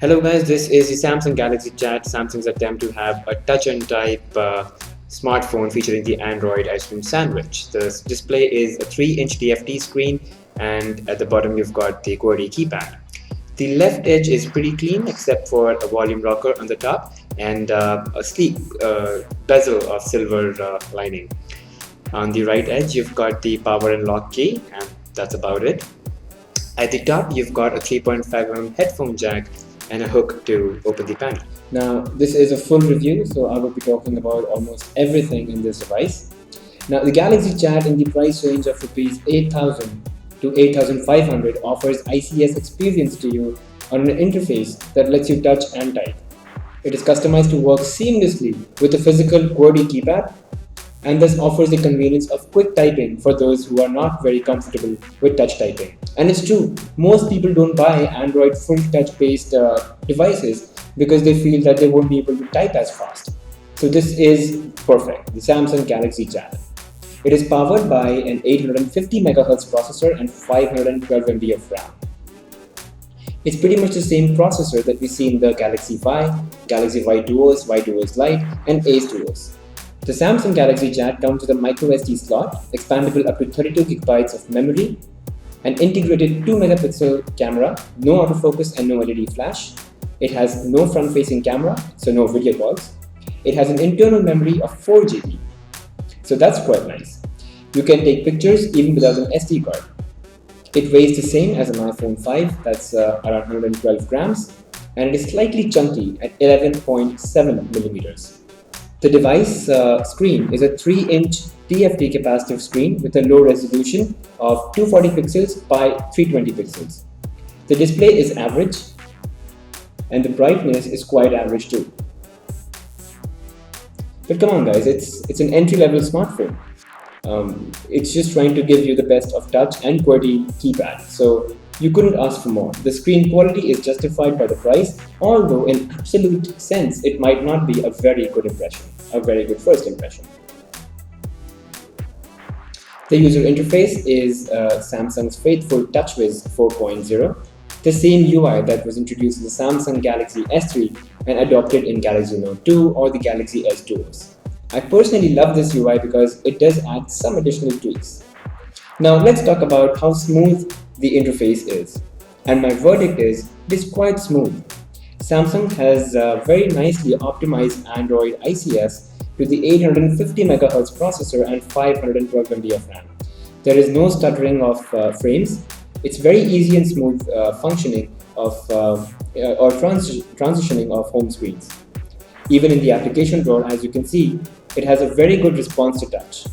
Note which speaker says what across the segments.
Speaker 1: Hello guys, this is the Samsung Galaxy Chat, Samsung's attempt to have a touch and type smartphone featuring the Android ice cream sandwich. The display is a 3-inch TFT screen, and at the bottom you've got the QWERTY keypad. The left edge is pretty clean except for a volume rocker on the top and a sleek bezel of silver lining. On the right edge you've got the power and lock key, and that's about it. At the top you've got a 3.5mm headphone jack and a hook to open the panel. Now, this is a full review, so I will be talking about almost everything in this device. Now, the Galaxy Chat in the price range of Rs 8,000 to 8,500 offers ICS experience to you on an interface that lets you touch and type. It is customized to work seamlessly with the physical QWERTY keypad, and thus offers the convenience of quick typing for those who are not very comfortable with touch typing. And it's true, most people don't buy Android full touch based devices because they feel that they won't be able to type as fast. So this is perfect, the Samsung Galaxy Chat. It is powered by an 850 MHz processor and 512 MB of RAM. It's pretty much the same processor that we see in the Galaxy Y, Galaxy Y Duos, Y Duos Lite, and Ace Duos. The Samsung Galaxy Chat comes with a microSD slot, expandable up to 32 GB of memory, an integrated 2-megapixel camera, no autofocus and no LED flash. It has no front-facing camera, so no video calls. It has an internal memory of 4 GB, so that's quite nice. You can take pictures even without an SD card. It weighs the same as an iPhone 5, that's around 112 grams, and it is slightly chunky at 11.7 millimeters. The device screen is a 3-inch TFT capacitive screen with a low resolution of 240 pixels by 320 pixels. The display is average and the brightness is quite average too. But come on guys, it's an entry-level smartphone. It's just trying to give you the best of touch and QWERTY keypad, so you couldn't ask for more. The screen quality is justified by the price, although in absolute sense it might not be a very good impression, a very good first impression. The user interface is Samsung's faithful TouchWiz 4.0, the same UI that was introduced in the Samsung Galaxy S3 and adopted in Galaxy Note 2 or the Galaxy S Duos. I personally love this UI because it does add some additional tweaks. Now let's talk about how smooth the interface is, and my verdict is it is quite smooth. Samsung has very nicely optimized Android ICS to the 850 MHz processor and 512 MB of RAM. There is no stuttering of frames. It's very easy and smooth functioning of or transitioning of home screens. Even in the application drawer, as you can see, it has a very good response to touch.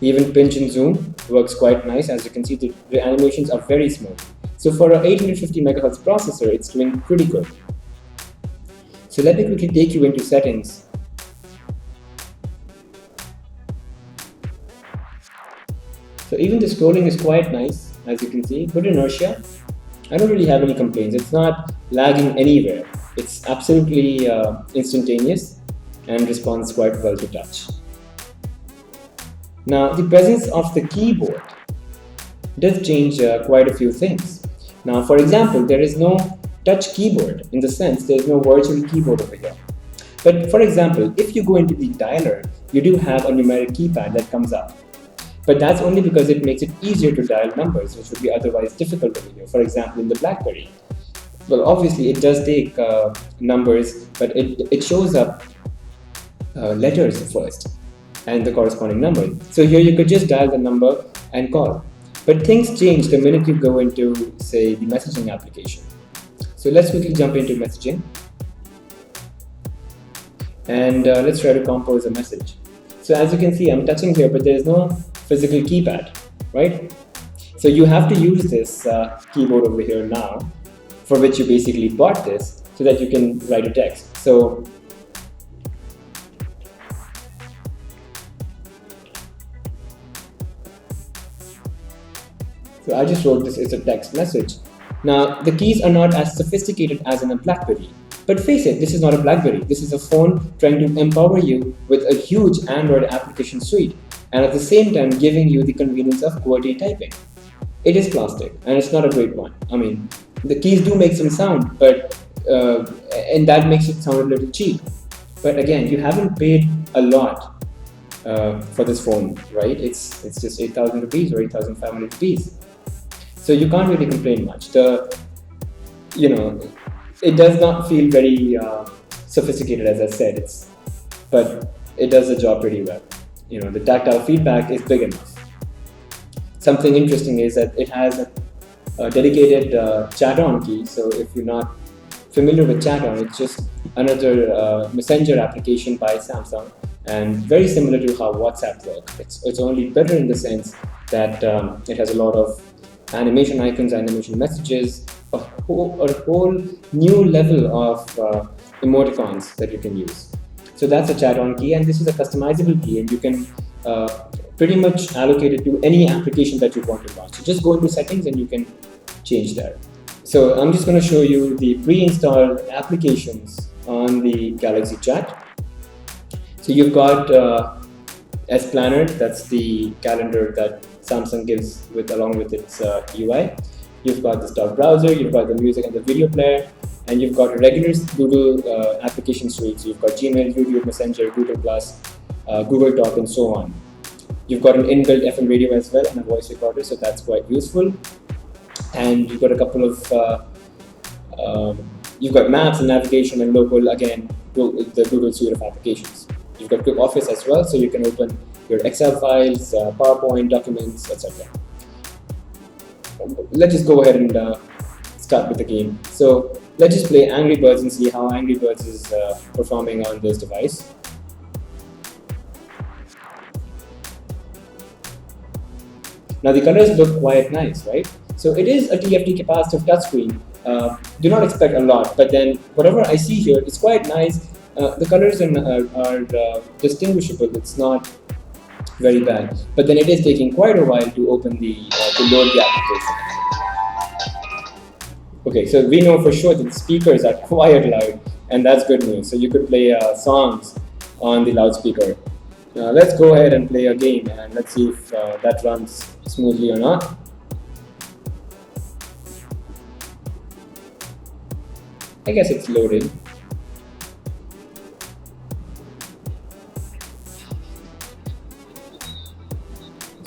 Speaker 1: Even pinch and zoom works quite nice. As you can see, the animations are very smooth. So for an 850 MHz processor, it's doing pretty good. So let me quickly take you into settings. So even the scrolling is quite nice, as you can see. Good inertia. I don't really have any complaints. It's not lagging anywhere. It's absolutely instantaneous and responds quite well to touch. Now, the presence of the keyboard does change quite a few things. Now, for example, there is no touch keyboard in the sense there is no virtual keyboard over here. But for example, if you go into the dialer, you do have a numeric keypad that comes up. But that's only because it makes it easier to dial numbers, which would be otherwise difficult over here. For example, in the BlackBerry. Well, obviously it does take numbers, but it shows up letters first and the corresponding number. So here you could just dial the number and call. But things change the minute you go into, say, the messaging application. So let's quickly jump into messaging. And let's try to compose a message. So as you can see, I'm touching here, but there is no physical keypad, right? So you have to use this keyboard over here now, for which you basically bought this, so that you can write a text. So I just wrote this as a text message. Now, the keys are not as sophisticated as in a BlackBerry. But face it, this is not a BlackBerry. This is a phone trying to empower you with a huge Android application suite, and at the same time giving you the convenience of QWERTY typing. It is plastic, and it's not a great one. I mean, the keys do make some sound, but and that makes it sound a little cheap. But again, you haven't paid a lot for this phone, right? It's just 8,000 rupees or 8,500 rupees, so you can't really complain much. You know, it does not feel very sophisticated, as I said. But it does the job pretty well. The tactile feedback is big enough. Something interesting is that it has a dedicated chat-on key. So if you're not familiar with chat-on, it's just another messenger application by Samsung, and very similar to how WhatsApp works. It's only better in the sense that it has a lot of animation icons, animation messages, a whole new level of emoticons that you can use. So that's a chat-on key, and this is a customizable key, and you can pretty much allocate it to any application that you want to launch. So just go into settings and you can change that. So I'm just going to show you the pre-installed applications on the Galaxy Chat. So you've got S Planner, that's the calendar that Samsung gives along with its UI. You've got the stock browser, you've got the music and the video player, and you've got a regular Google application suite. So you've got Gmail, YouTube, Messenger, Google+, Google Talk, and so on. You've got an inbuilt FM radio as well and a voice recorder, so that's quite useful. And you've got a couple of, you've got maps and navigation and local, again, the Google suite of applications. You've got Quick Office as well, so you can open your Excel files, PowerPoint, documents, etc. Let's just go ahead and start with the game. So let's just play Angry Birds and see how Angry Birds is performing on this device. Now the colors look quite nice, right? So it is a TFT capacitive touchscreen. Do not expect a lot, but then whatever I see here is quite nice. The colors are distinguishable. It's not very bad, but then it is taking quite a while to open to load the application. Okay, so we know for sure that the speakers are quite loud, and that's good news. So you could play songs on the loudspeaker. Let's go ahead and play a game, and let's see if that runs smoothly or not. I guess it's loading.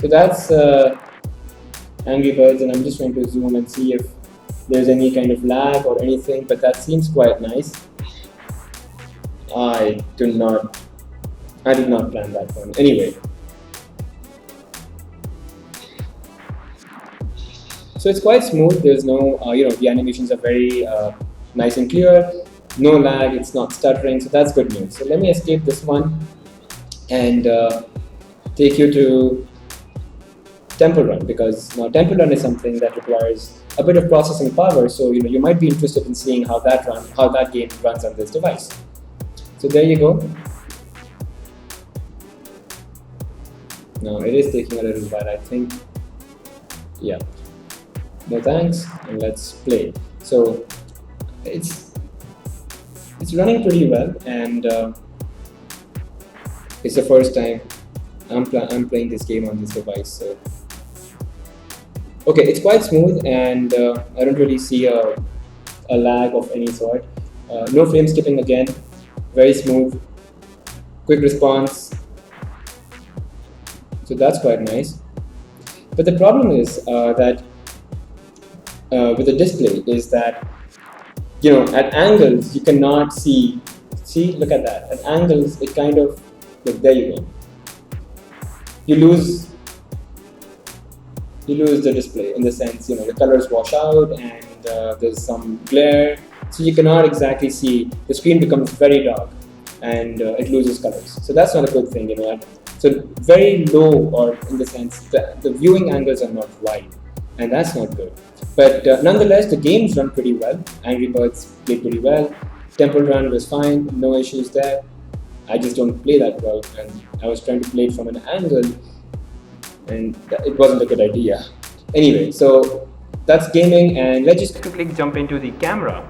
Speaker 1: So that's Angry Birds, and I'm just trying to zoom and see if there's any kind of lag or anything, but that seems quite nice. I did not plan that one. Anyway, so it's quite smooth. There's no, the animations are very nice and clear. No lag. It's not stuttering. So that's good news. So let me escape this one and take you to Temple Run, because now Temple Run is something that requires a bit of processing power. So you might be interested in seeing how that game runs on this device. So there you go. Now it is taking a little while, I think. Yeah. No thanks, and let's play. So it's running pretty well, and it's the first time I'm playing this game on this device. So okay, it's quite smooth, and I don't really see a lag of any sort. No frame skipping again. Very smooth. Quick response. So that's quite nice. But the problem is that with the display is that at angles you cannot see. See, look at that. At angles, it kind of there you go. You lose the display in the sense the colors wash out, and there's some glare, so you cannot exactly see. The screen becomes very dark, and it loses colors. So that's not a good thing, So very low, or in the sense that the viewing angles are not wide, and that's not good. But nonetheless, the games run pretty well. Angry Birds played pretty well. Temple Run was fine, no issues there. I just don't play that well, and I was trying to play it from an angle, and it wasn't a good idea. Anyway, so that's gaming, and let's just quickly jump into the camera.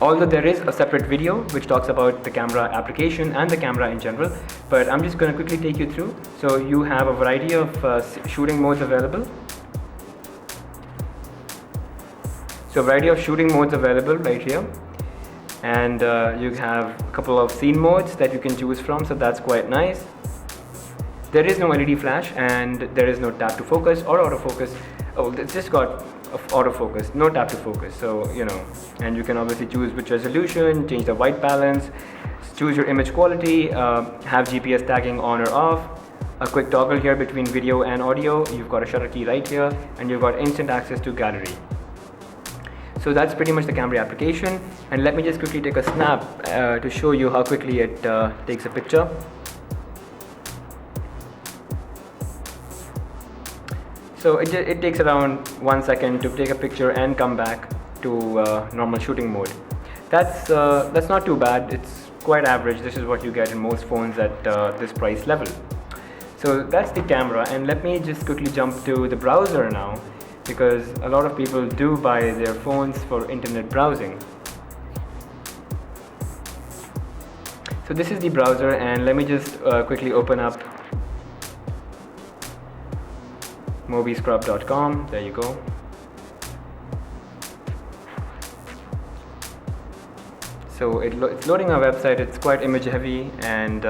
Speaker 1: Although there is a separate video which talks about the camera application and the camera in general, but I'm just going to quickly take you through. So you have a variety of shooting modes available. So a variety of shooting modes available right here, and you have a couple of scene modes that you can choose from, so that's quite nice. There is no LED flash and there is no tap to focus or autofocus. Oh, it's just got autofocus, no tap to focus. So, you know, and you can obviously choose which resolution, change the white balance, choose your image quality, have GPS tagging on or off, a quick toggle here between video and audio. You've got a shutter key right here, and you've got instant access to gallery. So that's pretty much the camera application. And let me just quickly take a snap to show you how quickly it takes a picture. So it takes around 1 second to take a picture and come back to normal shooting mode. That's not too bad. It's quite average. This is what you get in most phones at this price level. So that's the camera, and let me just quickly jump to the browser now, because a lot of people do buy their phones for internet browsing. So this is the browser, and let me just quickly open up mobiscrub.com. There you go. So it's loading our website. It's quite image heavy, and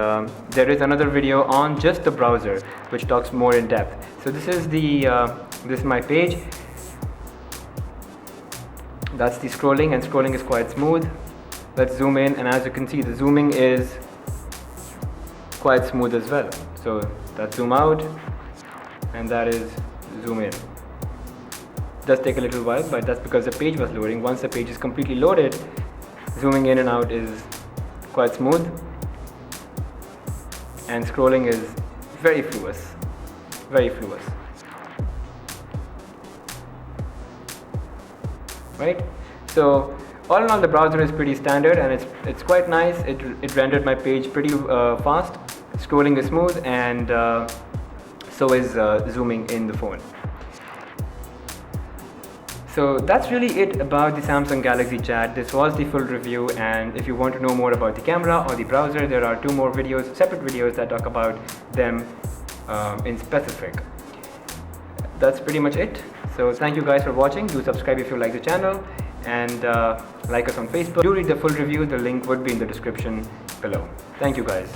Speaker 1: there is another video on just the browser which talks more in depth. So this is my page. That's the scrolling, and scrolling is quite smooth. Let's zoom in, and as you can see, the zooming is quite smooth as well. So that's zoom out, and that is zoom in. It does take a little while, but that's because the page was loading. Once the page is completely loaded, zooming in and out is quite smooth, and scrolling is very fluous, right? So all in all, the browser is pretty standard, and it's quite nice. It rendered my page pretty fast. Scrolling is smooth, and so is zooming in the phone. So that's really it about the Samsung Galaxy Chat. This was the full review, and if you want to know more about the camera or the browser, there are 2 more videos, separate videos that talk about them in specific. That's pretty much it. So thank you guys for watching. Do subscribe if you like the channel, and like us on Facebook. Do read the full review. The link would be in the description below. Thank you guys.